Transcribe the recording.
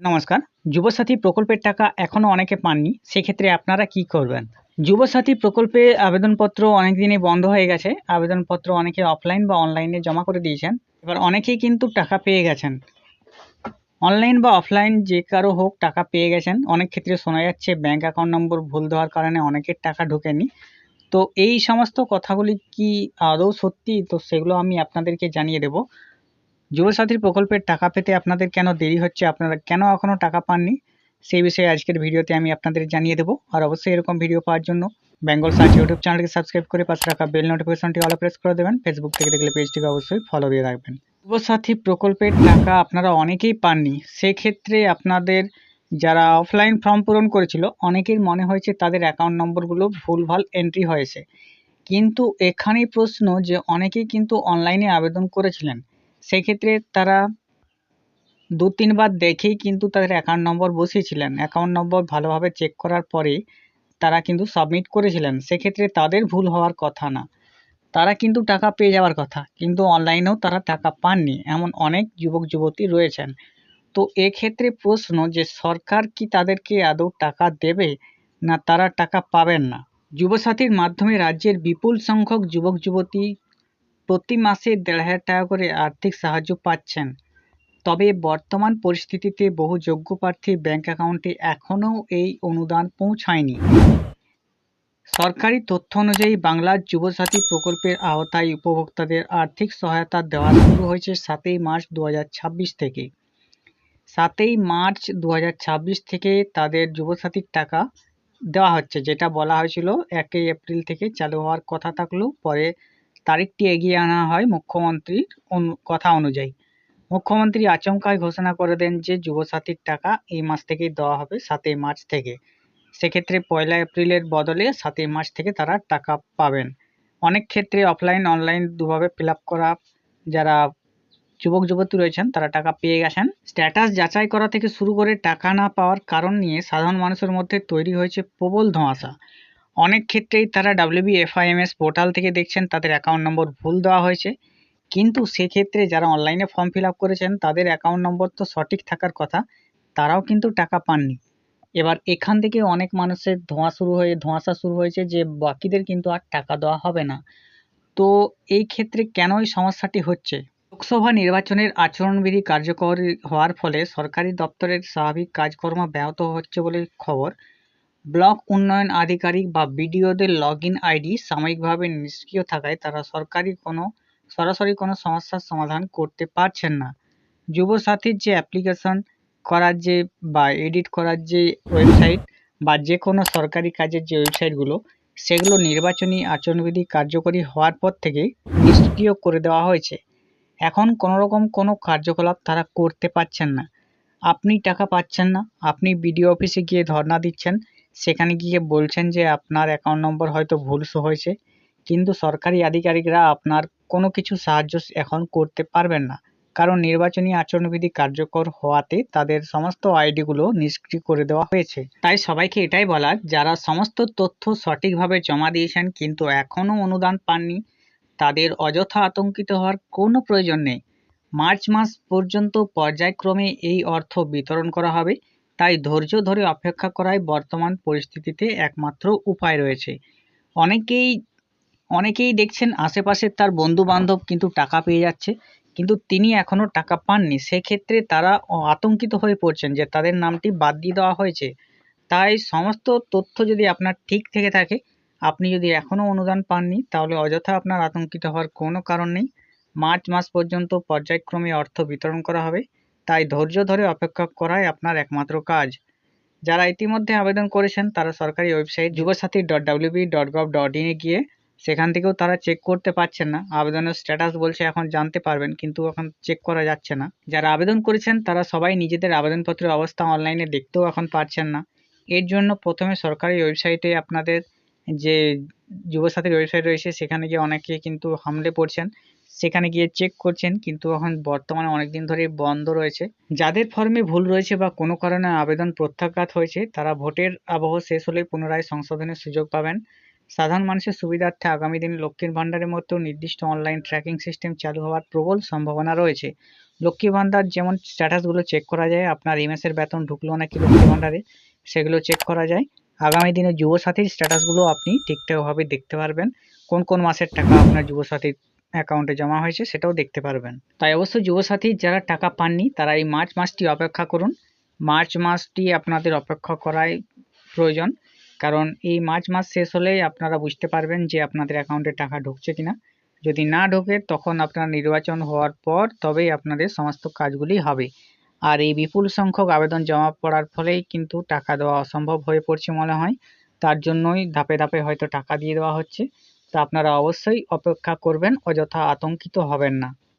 নমস্কার। যুবসাথী প্রকল্পের টাকা এখনো অনেকে পাননি। সেক্ষেত্রে আপনারা কি করবেন? যুবসাথী প্রকল্পে আবেদনপত্র অনেকদিনই বন্ধ হয়ে গেছে। আবেদনপত্র অনেকে অফলাইন বা অনলাইনে জমা করে দিয়েছেন। এবার অনেকেই কিন্তু টাকা পেয়ে গেছেন। অনলাইন বা অফলাইন যে কারো হোক টাকা পেয়ে গেছেন। অনেক ক্ষেত্রে শোনা যাচ্ছে ব্যাংক অ্যাকাউন্ট নম্বর ভুল দেওয়ার কারণে অনেকের টাকা ঢোকেনি। তো এই সমস্ত কথাগুলি কি আদৌ সত্যি? তো সেগুলো আমি আপনাদেরকে জানিয়ে দেব। যুবসাথীর প্রকল্পের টাকা পেতে আপনাদের কেন দেরি হচ্ছে? আপনারা কেন এখনো টাকা পাননি? সেই বিষয়ে আজকের ভিডিওতে আমি আপনাদের জানিয়ে দেব। আর অবশ্যই এরকম ভিডিও পাওয়ার জন্য বেঙ্গল সার্চ ইউটিউব চ্যানেলকে সাবস্ক্রাইব করে পাশে রাখা বেল নোটিফিকেশনটি অলে প্রেস করে দেবেন। ফেসবুক থেকে দেখলে পেজটিকে অবশ্যই ফলো দিয়ে রাখবেন। যুবসাথী প্রকল্পের টাকা আপনারা অনেকেই পাননি। সেক্ষেত্রে আপনাদের যারা অফলাইন ফর্ম পূরণ করেছিল অনেকের মনে হয়েছে তাদের অ্যাকাউন্ট নম্বরগুলো ভুলভাল এন্ট্রি হয়েছে। কিন্তু এখানেই প্রশ্ন যে অনেকেই কিন্তু অনলাইনে আবেদন করেছিলেন। সেক্ষেত্রে তারা ২-৩ বার দেখেই কিন্তু তাদের অ্যাকাউন্ট নম্বর বসিয়েছিলেন। অ্যাকাউন্ট নম্বর ভালোভাবে চেক করার পরে তারা কিন্তু সাবমিট করেছিলেন। সেক্ষেত্রে তাদের ভুল হওয়ার কথা না। তারা কিন্তু টাকা পেয়ে যাওয়ার কথা। কিন্তু অনলাইনেও তারা টাকা পাননি। এমন অনেক যুবক-যুবতী রয়েছেন। তো এক্ষেত্রে প্রশ্ন যে সরকার কি তাদেরকে আদৌ টাকা দেবে? না তারা টাকা পাবেন না? যুবসাথীর মাধ্যমে রাজ্যের বিপুল সংখ্যক যুবক-যুবতী প্রতি মাসে ১,৫০০ টাকা করে আর্থিক সাহায্য পাচ্ছেন। তবে বর্তমান পরিস্থিতিতে বহু যোগ্য প্রার্থীর ব্যাংক অ্যাকাউন্টে এখনও এই অনুদান পৌঁছায়নি। সরকারি তথ্য অনুযায়ী বাংলার যুবসাথী প্রকল্পের আওতায় উপভোক্তাদের আর্থিক সহায়তা দেওয়া শুরু হয়েছে ৭ই মার্চ ২০২৬ থেকে। ৭ই মার্চ ২০২৬ থেকে তাদের যুবসাথীর টাকা দেওয়া হচ্ছে, যেটা বলা হয়েছিল ১ এপ্রিল থেকে চালু হওয়ার কথা থাকলেও পরে তারিখটি এগিয়ে আনা হয় মুখ্যমন্ত্রীর কথা অনুযায়ী। মুখ্যমন্ত্রী আচমকাই ঘোষণা করে দেন যে যুবসাথীর টাকা এই মাস থেকেই দেওয়া হবে ৭ই মার্চ থেকে। সেক্ষেত্রে ১লা এপ্রিলের বদলে ৭ই মার্চ থেকে তারা টাকা পাবেন। অনেক ক্ষেত্রে অফলাইন অনলাইন দুভাবে ফিল আপ করা যারা যুবক যুবতী রয়েছেন তারা টাকা পেয়ে গেছেন। স্ট্যাটাস যাচাই করা থেকে শুরু করে টাকা না পাওয়ার কারণ নিয়ে সাধারণ মানুষের মধ্যে তৈরি হয়েছে প্রবল ধোঁয়াশা। অনেক ক্ষেত্রেই তারা WBFIMS পোর্টাল থেকে দেখছেন তাদের অ্যাকাউন্ট নম্বর ভুল দেওয়া হয়েছে। কিন্তু সেক্ষেত্রে যারা অনলাইনে ফর্ম ফিল আপ করেছেন তাদের অ্যাকাউন্ট নম্বর তো সঠিক থাকার কথা, তারাও কিন্তু টাকা পাননি। এবার এখান থেকে অনেক মানুষের ধোঁয়াশা শুরু হয়েছে যে বাকিদের কিন্তু আর টাকা দেওয়া হবে না। তো এই ক্ষেত্রে কেন এই সমস্যাটি হচ্ছে? লোকসভা নির্বাচনের আচরণবিধি কার্যকরী হওয়ার ফলে সরকারি দপ্তরের স্বাভাবিক কাজকর্ম ব্যাহত হচ্ছে বলে খবর। ব্লক উন্নয়ন আধিকারিক বা বিডিওদের লগইন আইডি সাময়িকভাবে নিষ্ক্রিয় থাকায় তারা সরাসরি কোনো সমস্যার সমাধান করতে পারছেন না। যুবসাথীর যে অ্যাপ্লিকেশন করার যে বা এডিট করার যে ওয়েবসাইট বা যে কোনো সরকারি কাজের যে ওয়েবসাইটগুলো, সেগুলো নির্বাচনী আচরণবিধি কার্যকরী হওয়ার পর থেকে নিষ্ক্রিয় করে দেওয়া হয়েছে। এখন কোনোরকম কোনো কার্যকলাপ তারা করতে পারছেন না। আপনি টাকা পাচ্ছেন না, আপনি বিডিও অফিসে গিয়ে ধর্ণা দিচ্ছেন, সেখানে গিয়ে বলছেন যে আপনার অ্যাকাউন্ট নম্বর হয়তো ভুল শো হয়েছে, কিন্তু সরকারি আধিকারিকরা আপনার কোনো কিছু সাহায্য এখন করতে পারবেন না। কারণ নির্বাচনী আচরণবিধি কার্যকর হওয়াতে তাদের সমস্ত আইডিগুলো নিষ্ক্রিয় করে দেওয়া হয়েছে। তাই সবাইকে এটাই বলার, যারা সমস্ত তথ্য সঠিকভাবে জমা দিয়েছেন কিন্তু এখনও অনুদান পাননি, তাদের অযথা আতঙ্কিত হওয়ার কোনো প্রয়োজন নেই। মার্চ মাস পর্যন্ত পর্যায়ক্রমে এই অর্থ বিতরণ করা হবে। তাই ধৈর্য ধরে অপেক্ষা করাই বর্তমান পরিস্থিতিতে একমাত্র উপায় রয়েছে। অনেকেই অনেকেই দেখছেন আশেপাশের তার বন্ধু-বান্ধব কিন্তু টাকা পেয়ে যাচ্ছে। কিন্তু তিনি এখনো টাকা পাননি। সেক্ষেত্রে তারা আতঙ্কিত হয়ে পড়ছেন যে তাদের নামটি বাদ দিয়ে দেওয়া হয়েছে। তাই সমস্ত তথ্য যদি আপনার ঠিক থেকে থাকে, আপনি যদি এখনো অনুদান পাননি তাহলে অযথা আপনার আতঙ্কিত হওয়ার কোনো কারণ নেই। মার্চ মাস পর্যন্ত পর্যায়ক্রমে অর্থ বিতরণ করা হবে। তাই ধৈর্য ধরে অপেক্ষা করাই আপনার একমাত্র কাজ। যারা ইতিমধ্যে আবেদন করেছেন তারা সরকারি ওয়েবসাইট যুবসাথী.wb.gov.in এ গিয়ে সেখান থেকেও তারা চেক করতে পারছেন না। আবেদনের স্ট্যাটাস বলছে এখন জানতে পারবেন, কিন্তু এখন চেক করা যাচ্ছে না। যারা আবেদন করেছেন তারা সবাই নিজেদের আবেদনপত্রের অবস্থা অনলাইনে দেখতেও এখন পারছেন না। এর জন্য প্রথমে সরকারি ওয়েবসাইটে আপনাদের যে যুবসাথীর ওয়েবসাইট রয়েছে সেখানে গিয়ে অনেকে কিন্তু হামলে পড়ছেন। সেখানে গিয়ে চেক করছেন, কিন্তু এখন বর্তমানে অনেকদিন ধরেই বন্ধ রয়েছে। যাদের ফর্মে ভুল রয়েছে বা কোনো কারণে আবেদন প্রত্যাখ্যাত হয়েছে তারা ভোটের আবহ শেষ হলে পুনরায় সংশোধনের সুযোগ পাবেন। সাধারণ মানুষের সুবিধার্থে আগামী দিনে লক্ষ্মীর ভাণ্ডারের মতো নির্দিষ্ট অনলাইন ট্র্যাকিং সিস্টেম চালু হওয়ার প্রবল সম্ভাবনা রয়েছে। লক্ষ্মী ভান্ডার যেমন স্ট্যাটাসগুলো চেক করা যায়, আপনার এই মাসের বেতন ঢুকলো নাকি লক্ষ্মী ভান্ডারে সেগুলো চেক করা যায়। আগামী দিনে যুবসাথীর স্ট্যাটাসগুলো আপনি ঠিকঠাকভাবে দেখতে পারবেন, কোন কোন মাসের টাকা আপনার যুবসাথীর অ্যাকাউন্টে জমা হয়েছে সেটাও দেখতে পারবেন। তাই অবশ্যই যুবসাথীর যারা টাকা পাননি তারা এই মার্চ মাসটি অপেক্ষা করুন। মার্চ মাসটি আপনাদের অপেক্ষা করাই প্রয়োজন, কারণ এই মার্চ মাস শেষ হলেই আপনারা বুঝতে পারবেন যে আপনাদের অ্যাকাউন্টে টাকা ঢুকছে কিনা। যদি না ঢোকে তখন আপনার নির্বাচন হওয়ার পর তবেই আপনাদের সমস্ত কাজগুলি হবে। আর এই বিপুল সংখ্যক আবেদন জমা পড়ার ফলেই কিন্তু টাকা দেওয়া অসম্ভব হয়ে পড়ছে মনে হয়, তার জন্যই ধাপে ধাপে হয়তো টাকা দিয়ে দেওয়া হচ্ছে। তা আপনারা অবশ্যই অপেক্ষা করবেন, অযথা আতঙ্কিত হবেন না।